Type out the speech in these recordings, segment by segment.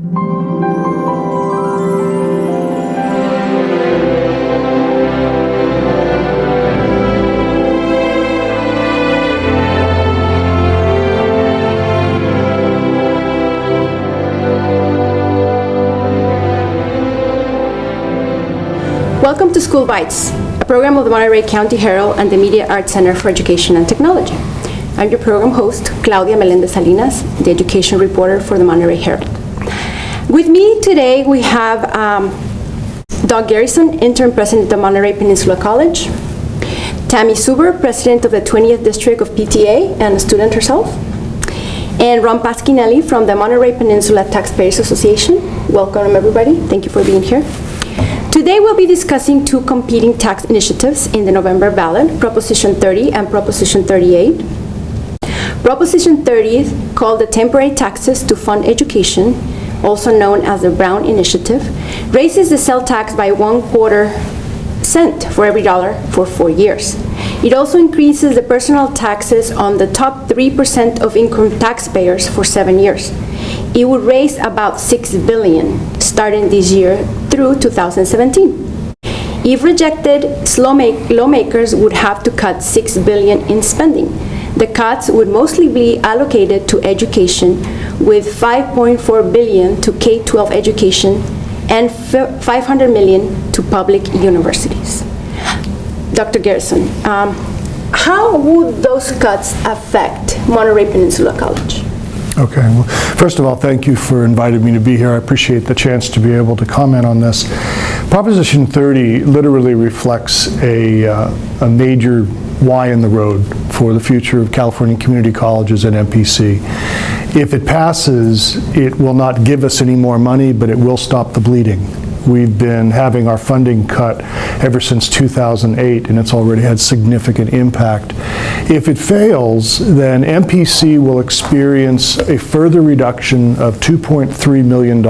Welcome to School Bytes, a program of the Monterey County Herald and the Media Arts Center for Education and Technology. I'm your program host, Claudia Meléndez Salinas, the education reporter for the Monterey Herald. With me today, we have Doug Garrison, interim president of Monterey Peninsula College, Tammy Suber, president of the 20th District of PTA and a student herself, and Ron Pasquinelli from the Monterey Peninsula Taxpayers Association. Welcome, everybody. Thank you for being here. Today we'll be discussing two competing tax initiatives in the November ballot, Proposition 30 and Proposition 38. Proposition 30, called the Temporary Taxes to Fund Education, also known as the Brown Initiative, raises the sales tax by 1/4 cent for every dollar for 4 years. It also increases the personal taxes on the top 3% of income taxpayers for 7 years. It would raise about $6 billion starting this year through 2017. If rejected, lawmakers would have to cut $6 billion in spending. The cuts would mostly be allocated to education, with $5.4 billion to K-12 education and $500 million to public universities. Dr. Garrison, how would those cuts affect Monterey Peninsula College? Okay, well, first of all, thank you for inviting me to be here. I appreciate the chance to be able to comment on this. Proposition 30 literally reflects a major Y in the road for the future of California community colleges and MPC. If it passes, it will not give us any more money, but it will stop the bleeding. We've been having our funding cut ever since 2008, and it's already had significant impact. If it fails, then MPC will experience a further reduction of $2.3 million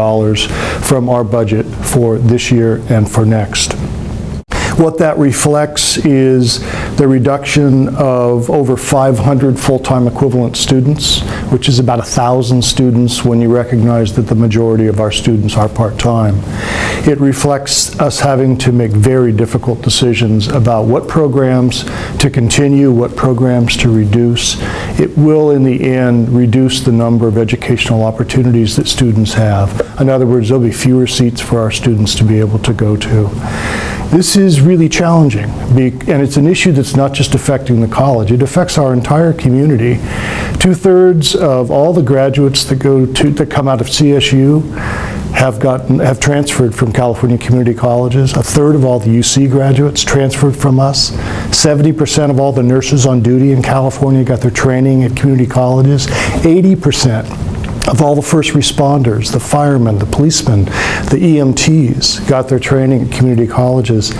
from our budget for this year and for next. What that reflects is the reduction of over 500 full-time equivalent students, which is about 1,000 students when you recognize that the majority of our students are part-time. It reflects us having to make very difficult decisions about what programs to continue, what programs to reduce. It will, in the end, reduce the number of educational opportunities that students have. In other words, there'll be fewer seats for our students to be able to go to. This is really challenging, and it's an issue that's not just affecting the college, it affects our entire community. 2/3 of all the graduates that come out of CSU have transferred from California community colleges. 1/3 of all the UC graduates transferred from us. 70% of all the nurses on duty in California got their training at community colleges. 80% of all the first responders, the firemen, the policemen, the EMTs got their training at community colleges.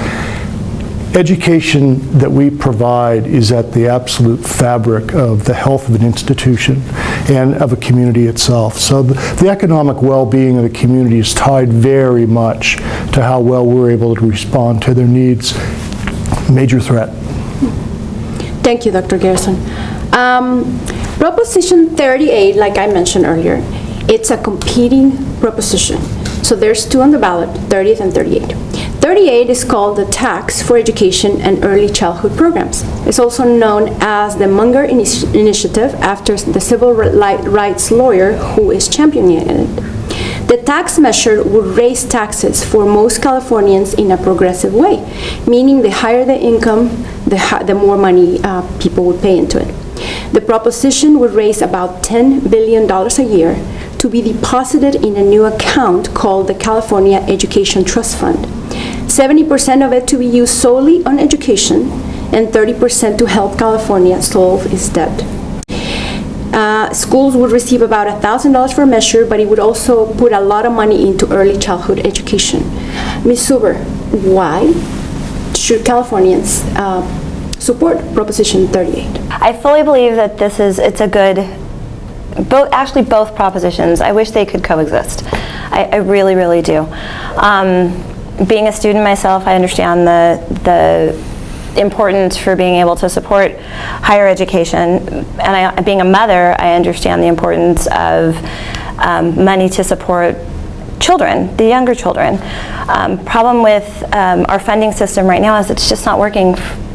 Education that we provide is at the absolute fabric of the health of an institution and of a community itself. So the economic well-being of the community is tied very much to how well we're able to respond to their needs. Major threat. Thank you, Dr. Garrison. Proposition 38, like I mentioned earlier, it's a competing proposition. So there's two on the ballot, 30th and 38. 38 is called the Tax for Education and Early Childhood Programs. It's also known as the Munger Initiative, after the civil rights lawyer who is championing it. The tax measure would raise taxes for most Californians in a progressive way, meaning the higher the income, the more money people would pay into it. The proposition would raise about $10 billion a year to be deposited in a new account called the California Education Trust Fund. 70% of it to be used solely on education and 30% to help California solve its debt. Schools would receive about $1,000 per measure, but it would also put a lot of money into early childhood education. Ms. Suber, why should Californians support Proposition 38? I fully believe that it's a good, both propositions. I wish they could coexist. I really, really do. Being a student myself, I understand the importance for being able to support higher education, and being a mother, I understand the importance of money to support children, the younger children. Problem with our funding system right now is it's just not working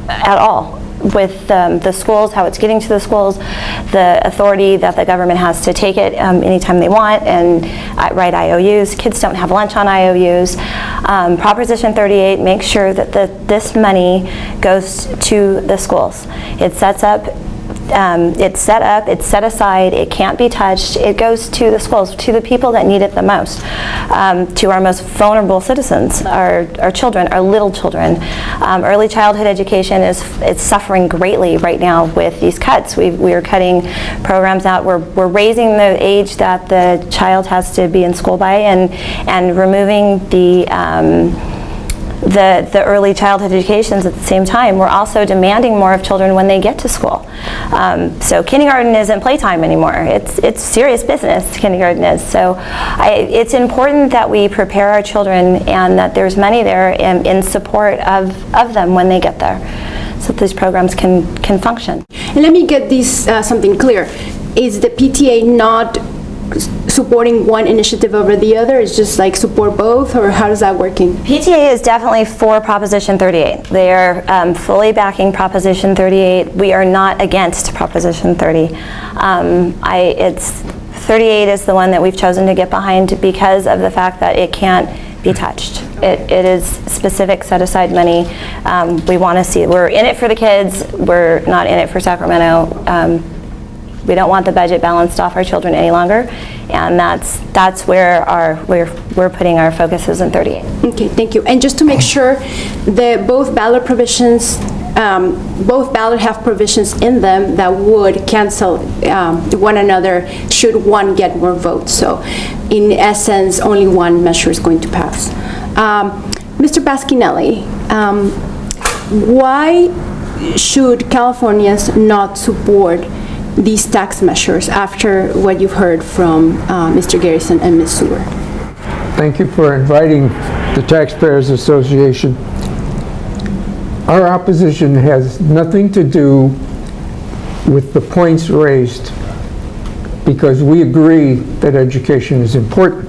at all. With the schools, how it's getting to the schools, the authority that the government has to take it anytime they want and write IOUs. Kids don't have lunch on IOUs. Proposition 38 makes sure that this money goes to the schools. It's set up, it's set aside, it can't be touched. It goes to the schools, to the people that need it the most, to our most vulnerable citizens, our children, our little children. Early childhood education it's suffering greatly right now with these cuts. We are cutting programs out. We're raising the age that the child has to be in school by, and removing the early childhood educations at the same time. We're also demanding more of children when they get to school. So kindergarten isn't playtime anymore. It's serious business, kindergarten is. So it's important that we prepare our children and that there's money there in support of them when they get there, so that these programs can function. And let me get this something clear. Is the PTA not supporting one initiative over the other? It's just like support both, or how is that working? PTA is definitely for Proposition 38. They are fully backing Proposition 38. We are not against Proposition 30. 38 is the one that we've chosen to get behind because of the fact that it can't be touched. It is specific set aside money. We want to see, we're in it for the kids, we're not in it for Sacramento. We don't want the budget balanced off our children any longer, and that's where we're putting our focuses in 38. Okay, thank you. And just to make sure that both ballot provisions, both ballot have provisions in them that would cancel one another should one get more votes. So in essence, only one measure is going to pass. Mr. Pasquinelli, why should Californians not support these tax measures after what you've heard from Mr. Garrison and Ms. Seward? Thank you for inviting the Taxpayers Association. Our opposition has nothing to do with the points raised, because we agree that education is important.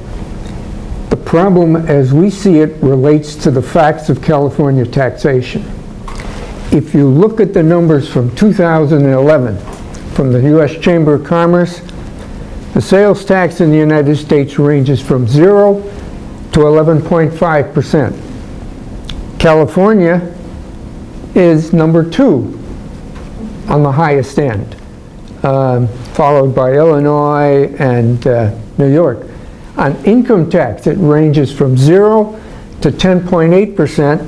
The problem, as we see it, relates to the facts of California taxation. If you look at the numbers from 2011, from the U.S. Chamber of Commerce, the sales tax in the United States ranges from 0 to 11.5%. California is number 2 on the highest end, followed by Illinois and New York. On income tax, it ranges from 0 to 10.8%.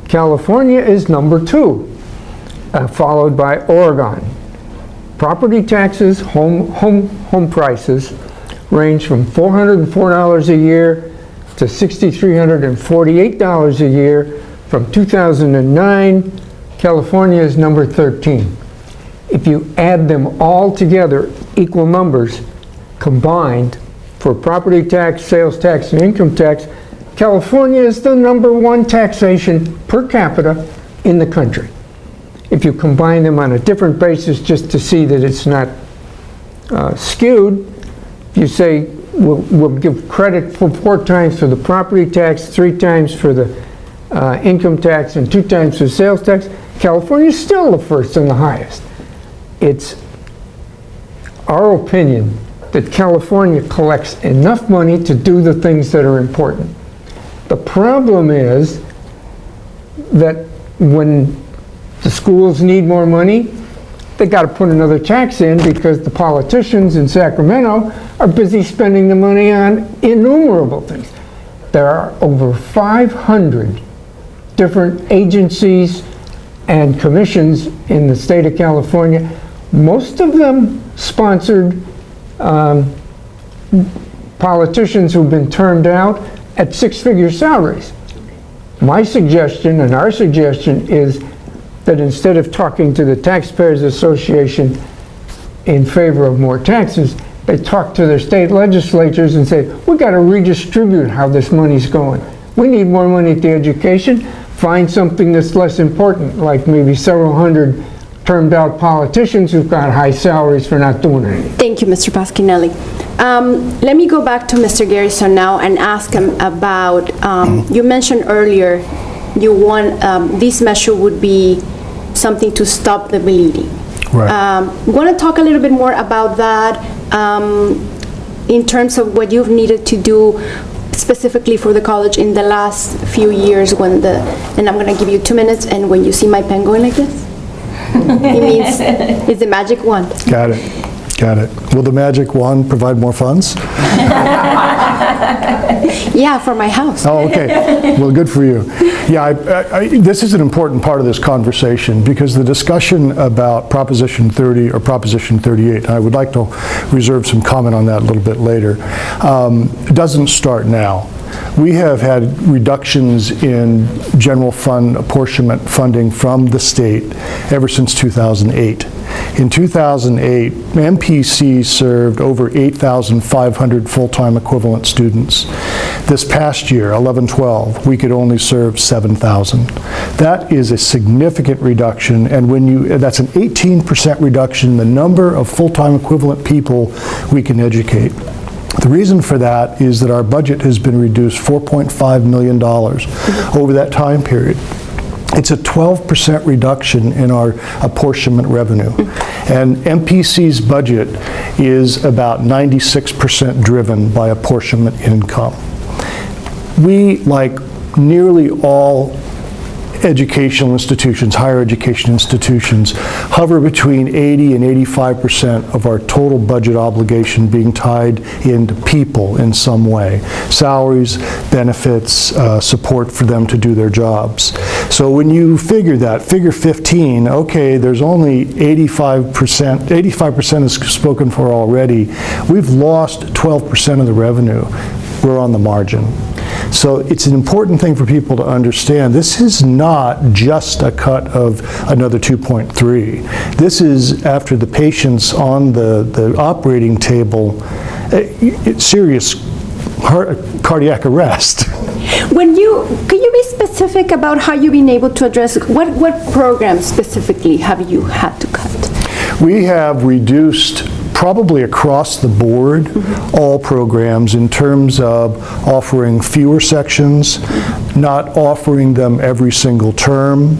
California is number 2, followed by Oregon. Property taxes, home prices range from $404 a year to $6,348 a year. From 2009, California is number 13. If you add them all together, equal numbers combined for property tax, sales tax, and income tax, California is the number 1 taxation per capita in the country. If you combine them on a different basis just to see that it's not skewed, you say we'll give credit for 4 times for the property tax, 3 times for the income tax, and 2 times for sales tax. California is still the first and the highest. It's our opinion that California collects enough money to do the things that are important. The problem is that when the schools need more money, they got to put another tax in because the politicians in Sacramento are busy spending the money on innumerable things. There are over 500 different agencies and commissions in the state of California, most of them sponsored politicians who've been turned out at 6-figure salaries. My suggestion and our suggestion is that instead of talking to the Taxpayers Association in favor of more taxes, they talk to their state legislatures and say, we got to redistribute how this money's going. We need more money to education. Find something that's less important, like maybe several hundred turned out politicians who've got high salaries for not doing anything. Thank you, Mr. Pasquinelli. Let me go back to Mr. Garrison now and ask him about, you mentioned earlier, you want, this measure would be something to stop the bleeding. Right. Want to talk a little bit more about that in terms of what you've needed to do specifically for the college in the last few years when and I'm going to give you 2 minutes, and when you see my pen going like this, it means it's the magic wand. Got it. Got it. Will the magic wand provide more funds? Yeah, for my house. Oh, okay. Well, good for you. Yeah, this is an important part of this conversation because the discussion about Proposition 30 or Proposition 38, and I would like to reserve some comment on that a little bit later, doesn't start now. We have had reductions in general fund apportionment funding from the state ever since 2008. In 2008, MPC served over 8,500 full-time equivalent students. This past year, 11-12, we could only serve 7,000. That is a significant reduction, and that's an 18% reduction in the number of full-time equivalent people we can educate. The reason for that is that our budget has been reduced $4.5 million over that time period. It's a 12% reduction in our apportionment revenue. And MPC's budget is about 96% driven by apportionment income. We, like nearly all educational institutions, higher education institutions, hover between 80 and 85% of our total budget obligation being tied into people in some way. Salaries, benefits, support for them to do their jobs. So when you figure 15, okay, there's only 85% is spoken for already. We've lost 12% of the revenue. We're on the margin. So it's an important thing for people to understand. This is not just a cut of another 2.3. This is after the patients on the operating table, serious cardiac arrest. Can you be specific about how you've been able to address, what programs specifically have you had to cut? We have reduced probably across the board, all programs in terms of offering fewer sections, not offering them every single term.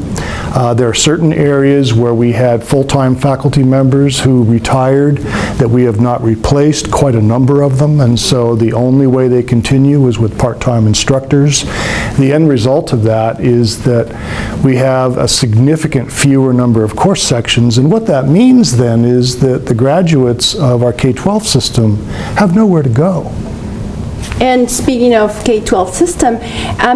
There are certain areas where we had full-time faculty members who retired that we have not replaced, quite a number of them, and so the only way they continue is with part-time instructors. The end result of that is that we have a significant fewer number of course sections, and what that means then is that the graduates of our K-12 system have nowhere to go. And speaking of K-12 system,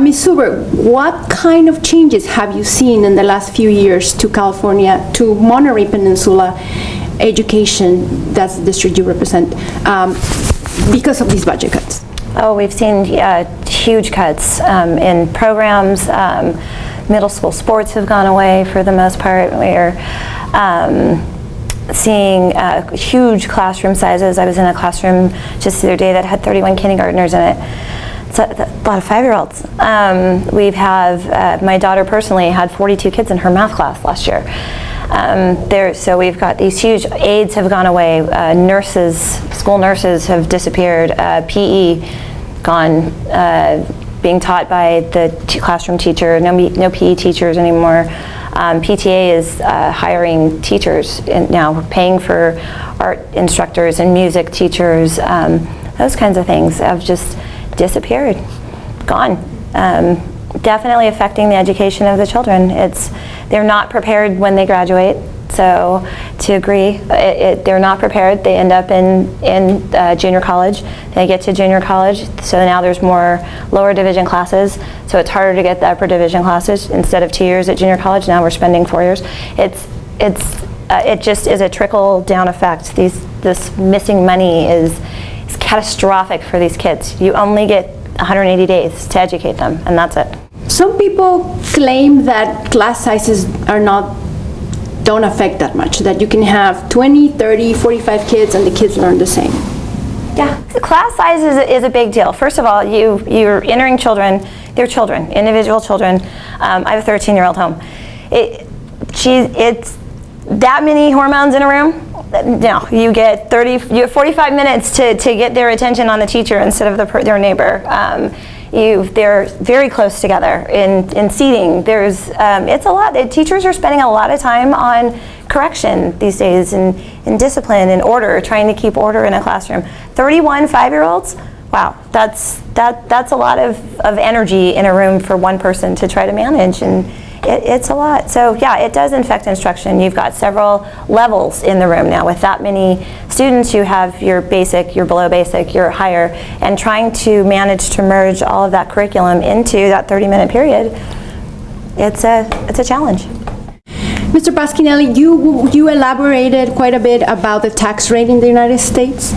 Ms. Suber, what kind of changes have you seen in the last few years to California, to Monterey Peninsula education, that's the district you represent, because of these budget cuts? Oh, we've seen huge cuts in programs. Middle school sports have gone away for the most part. We're seeing huge classroom sizes. I was in a classroom just the other day that had 31 kindergartners in it. It's a lot of 5-year-olds. My daughter personally had 42 kids in her math class last year. So we've got these huge, aides have gone away, school nurses have disappeared, PE gone, being taught by the classroom teacher, no PE teachers anymore. PTA is hiring teachers now, paying for art instructors and music teachers. Those kinds of things have just disappeared, gone. Definitely affecting the education of the children. They're not prepared when they graduate. So to agree, they're not prepared. They end up in junior college. They get to junior college, so now there's more lower division classes. So it's harder to get the upper division classes. Instead of 2 years at junior college, now we're spending 4 years. It just is a trickle down effect. This missing money is catastrophic for these kids. You only get 180 days to educate them, and that's it. Some people claim that class sizes don't affect that much, that you can have 20, 30, 45 kids and the kids learn the same. Yeah, the class size is a big deal. First of all, you're entering children, they're children, individual children. I have a 13-year-old home. that many hormones in a room? No, you get 45 minutes to get their attention on the teacher instead of their neighbor. They're very close together in seating. It's a lot. The teachers are spending a lot of time on correction these days, and discipline and order, trying to keep order in a classroom. 31 5-year-olds? Wow, that's a lot of energy in a room for one person to try to manage, and it's a lot. So yeah, it does infect instruction. You've got several levels in the room now with that many students. You have your basic, your below basic, your higher, and trying to manage to merge all of that curriculum into that 30-minute period, it's a challenge. Mr. Pasquinelli, you elaborated quite a bit about the tax rate in the United States,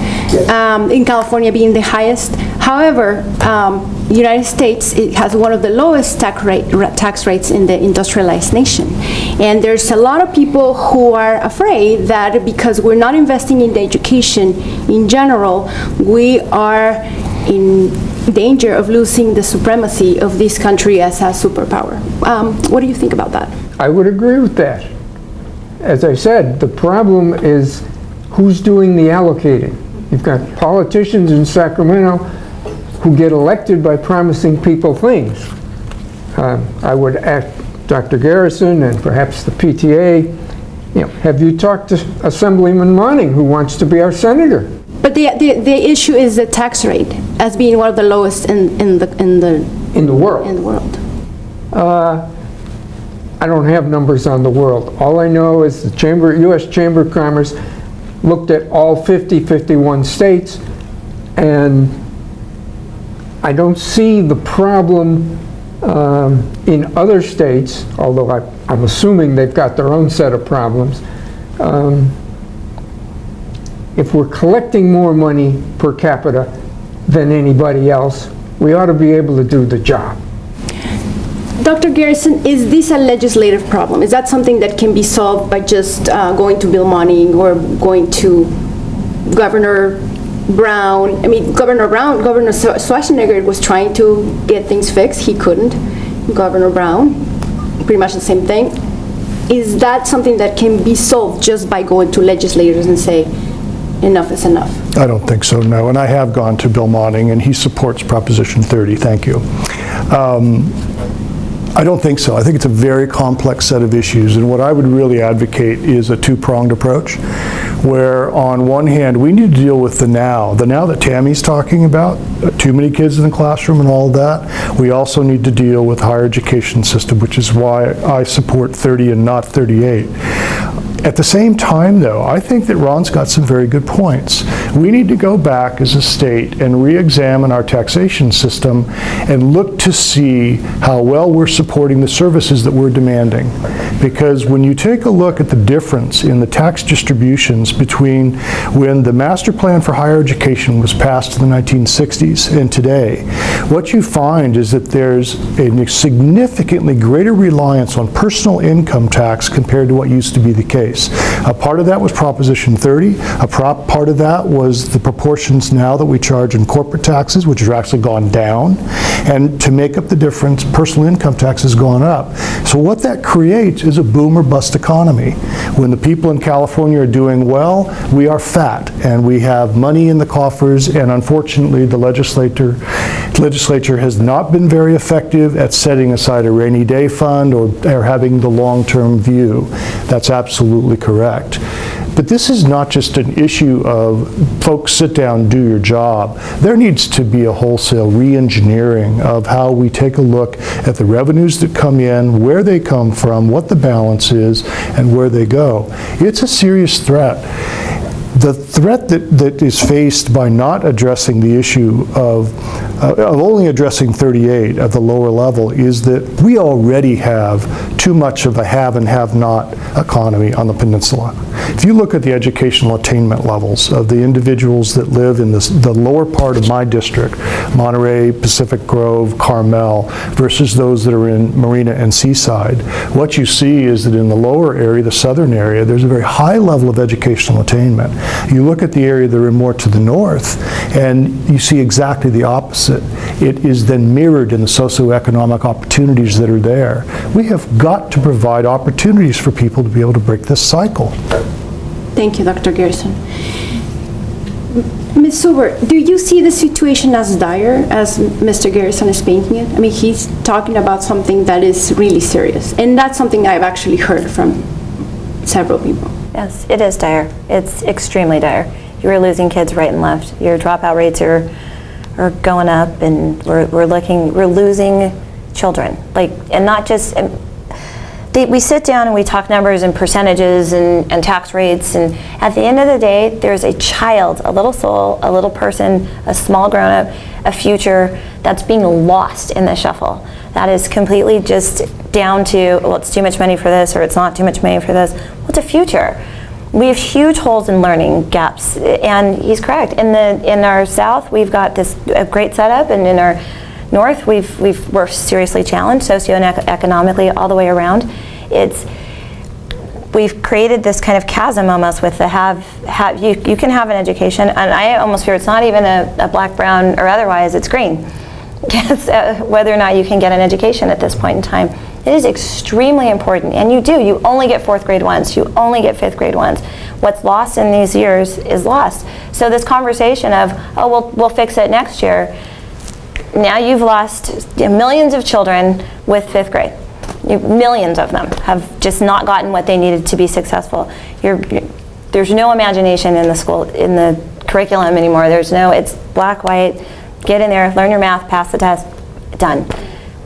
in California being the highest. However, the United States, it has one of the lowest tax rates in the industrialized nation. And there's a lot of people who are afraid that because we're not investing in the education in general, we are in danger of losing the supremacy of this country as a superpower. What do you think about that? I would agree with that. As I said, the problem is who's doing the allocating. You've got politicians in Sacramento who get elected by promising people things. I would ask Dr. Garrison and perhaps the PTA, have you talked to Assemblyman Monning, who wants to be our senator? But the issue is the tax rate as being one of the lowest in the world. I don't have numbers on the world. All I know is the U.S. Chamber of Commerce looked at all 51 states, and I don't see the problem in other states, although I'm assuming they've got their own set of problems. If we're collecting more money per capita than anybody else, we ought to be able to do the job. Dr. Garrison, is this a legislative problem? Is that something that can be solved by just going to Bill Monning or going to Governor Brown? I mean, Governor Schwarzenegger was trying to get things fixed. He couldn't. Governor Brown, pretty much the same thing. Is that something that can be solved just by going to legislators and say, enough is enough? I don't think so, no. And I have gone to Bill Monning, and he supports Proposition 30. Thank you. I don't think so. I think it's a very complex set of issues, and what I would really advocate is a two-pronged approach, where on one hand we need to deal with the now that Tammy's talking about, too many kids in the classroom and all of that. We also need to deal with the higher education system, which is why I support 30 and not 38. At the same time, though, I think that Ron's got some very good points. We need to go back as a state and re-examine our taxation system and look to see how well we're supporting the services that we're demanding. Because when you take a look at the difference in the tax distributions between when the Master Plan for Higher Education was passed in the 1960s and today, what you find is that there's a significantly greater reliance on personal income tax compared to what used to be the case. A part of that was Proposition 30. A part of that was the proportions now that we charge in corporate taxes, which have actually gone down. And to make up the difference, personal income tax has gone up. So what that creates is a boom or bust economy. When the people in California are doing well, we are fat and we have money in the coffers, and unfortunately the legislature has not been very effective at setting aside a rainy day fund or having the long-term view. That's absolutely correct. But this is not just an issue of folks sit down, do your job. There needs to be a wholesale re-engineering of how we take a look at the revenues that come in, where they come from, what the balance is, and where they go. It's a serious threat. The threat that is faced by not addressing the issue of only addressing 38 at the lower level is that we already have too much of a have and have not economy on the peninsula. If you look at the educational attainment levels of the individuals that live in the lower part of my district, Monterey, Pacific Grove, Carmel, versus those that are in Marina and Seaside, what you see is that in the lower area, the southern area, there's a very high level of educational attainment. You look at the area that are more to the north, and you see exactly the opposite. It is then mirrored in the socioeconomic opportunities that are there. We have got to provide opportunities for people to be able to break this cycle. Thank you, Dr. Garrison. Ms. Silver, do you see the situation as dire as Mr. Garrison is painting it? I mean, he's talking about something that is really serious, and that's something I've actually heard from several people. Yes, it is dire. It's extremely dire. You're losing kids right and left. Your dropout rates are going up, and we're losing children. Like, and not just. We sit down and we talk numbers and percentages and tax rates, and at the end of the day, there's a child, a little soul, a little person, a small grown-up, a future that's being lost in the shuffle. That is completely just down to, well, it's too much money for this, or it's not too much money for this. Well, it's a future. We have huge holes in learning gaps, and he's correct. In our south, we've got a great setup, and in our north, we're seriously challenged socioeconomically all the way around. We've created this kind of chasm almost with the you can have an education, and I almost fear it's not even a black, brown, or otherwise, it's green. It's whether or not you can get an education at this point in time. It is extremely important, and you only get 4th grade once, you only get 5th grade once. What's lost in these years is lost. So this conversation of, oh, we'll fix it next year, now you've lost millions of children with 5th grade. Millions of them have just not gotten what they needed to be successful. There's no imagination in the school, in the curriculum anymore. It's black, white, get in there, learn your math, pass the test, done.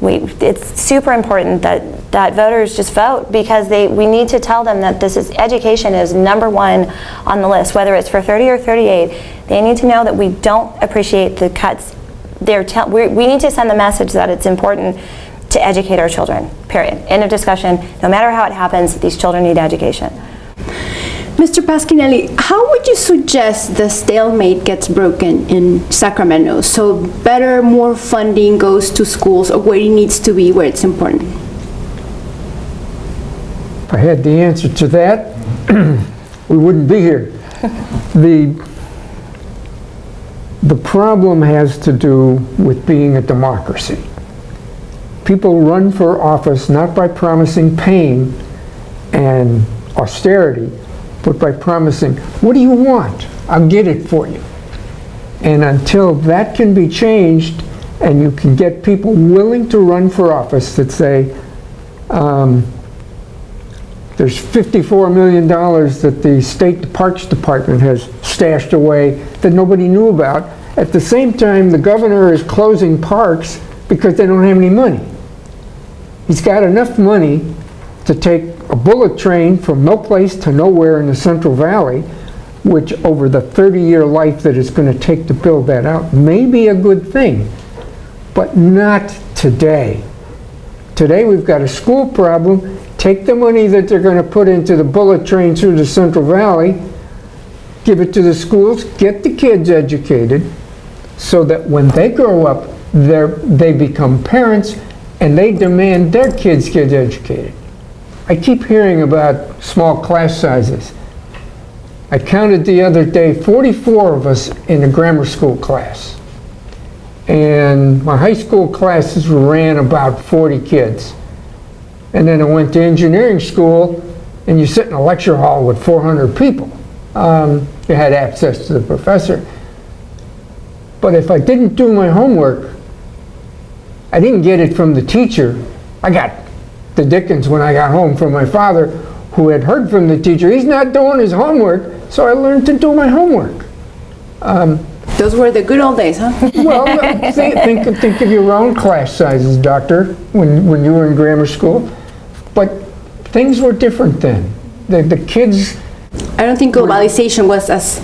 It's super important that voters just vote, because we need to tell them that education is #1 on the list, whether it's for 30 or 38. They need to know that we don't appreciate the cuts. We need to send the message that it's important to educate our children, period. End of discussion. No matter how it happens, these children need education. Mr. Pasquinelli, how would you suggest the stalemate gets broken in Sacramento so better, more funding goes to schools or where it needs to be, where it's important? If I had the answer to that, we wouldn't be here. The problem has to do with being a democracy. People run for office not by promising pain and austerity, but by promising, what do you want? I'll get it for you. And until that can be changed, and you can get people willing to run for office that say, there's $54 million that the State Parks Department has stashed away that nobody knew about. At the same time, the governor is closing parks because they don't have any money. He's got enough money to take a bullet train from no place to nowhere in the Central Valley, which over the 30-year life that it's going to take to build that out may be a good thing, but not today. Today we've got a school problem. Take the money that they're going to put into the bullet train through the Central Valley, give it to the schools, get the kids educated, so that when they grow up, they become parents and they demand their kids get educated. I keep hearing about small class sizes. I counted the other day 44 of us in a grammar school class. And my high school classes ran about 40 kids. And then I went to engineering school, and you sit in a lecture hall with 400 people. You had access to the professor. But if I didn't do my homework, I didn't get it from the teacher. I got the dickens when I got home from my father, who had heard from the teacher, he's not doing his homework, so I learned to do my homework. Those were the good old days, huh? Well, think of your own class sizes, Doctor, when you were in grammar school. But things were different then. The kids... I don't think globalization was as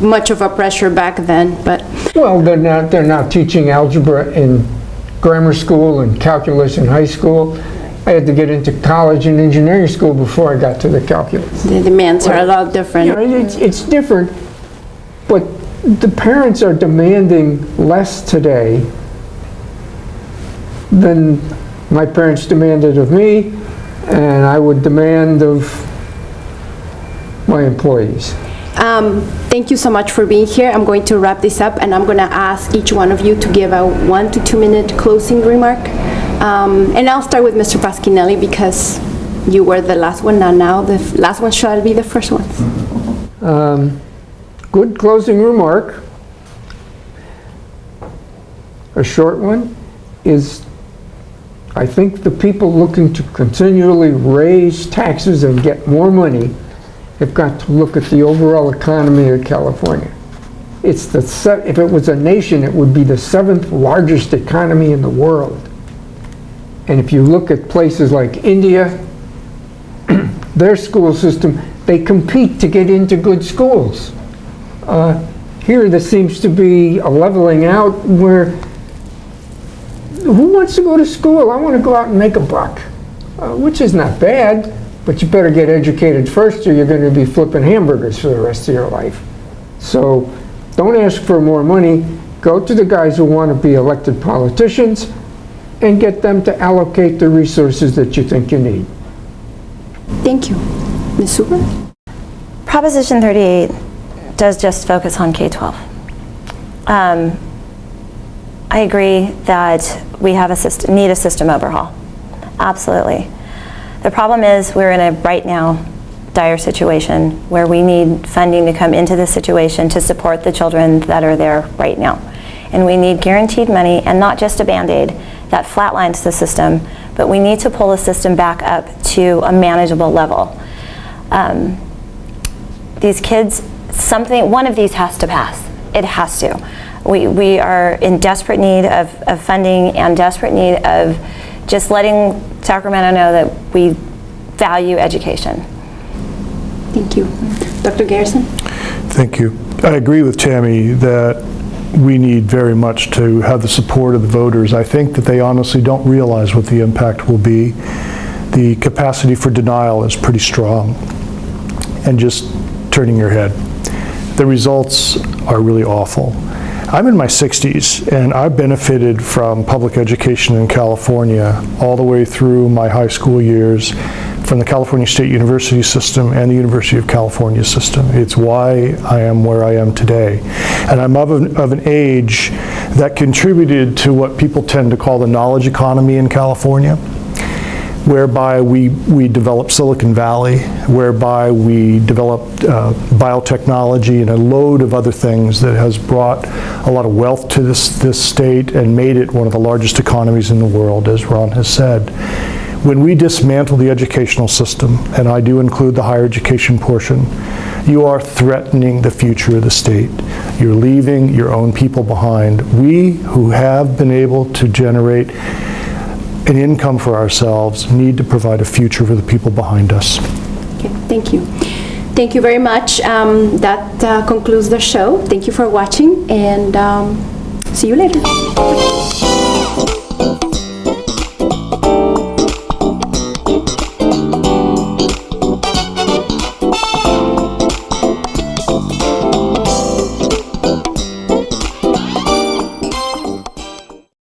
much of a pressure back then, but... Well, they're not teaching algebra in grammar school and calculus in high school. I had to get into college and engineering school before I got to the calculus. The demands are a lot different. You know, it's different, but the parents are demanding less today than my parents demanded of me, and I would demand of my employees. Thank you so much for being here. I'm going to wrap this up, and I'm going to ask each one of you to give a 1 to 2 minute closing remark. And I'll start with Mr. Pasquinelli because you were the last one, and now the last one shall be the first one. Good closing remark. A short one is, I think the people looking to continually raise taxes and get more money have got to look at the overall economy of California. It's if it was a nation, it would be the 7th largest economy in the world. And if you look at places like India, their school system, they compete to get into good schools. Here there seems to be a leveling out where who wants to go to school? I want to go out and make a buck, which is not bad, but you better get educated first or you're going to be flipping hamburgers for the rest of your life. So don't ask for more money. Go to the guys who want to be elected politicians and get them to allocate the resources that you think you need. Thank you. Ms. Super? Proposition 38 does just focus on K-12. I agree that we have need a system overhaul. Absolutely. The problem is we're in a right now dire situation where we need funding to come into the situation to support the children that are there right now. And we need guaranteed money and not just a Band-Aid that flatlines the system, but we need to pull the system back up to a manageable level. These kids, one of these has to pass. It has to. We are in desperate need of funding and desperate need of just letting Sacramento know that we value education. Thank you. Dr. Garrison? Thank you. I agree with Tammy that we need very much to have the support of the voters. I think that they honestly don't realize what the impact will be. The capacity for denial is pretty strong and just turning your head. The results are really awful. I'm in my 60s and I've benefited from public education in California all the way through my high school years from the California State University system and the University of California system. It's why I am where I am today. And I'm of an age that contributed to what people tend to call the knowledge economy in California, whereby we developed Silicon Valley, whereby we developed biotechnology and a load of other things that has brought a lot of wealth to this state and made it one of the largest economies in the world, as Ron has said. When we dismantle the educational system, and I do include the higher education portion, you are threatening the future of the state. You're leaving your own people behind. We who have been able to generate an income for ourselves need to provide a future for the people behind us. Okay, thank you. Thank you very much. That concludes the show. Thank you for watching, and see you later.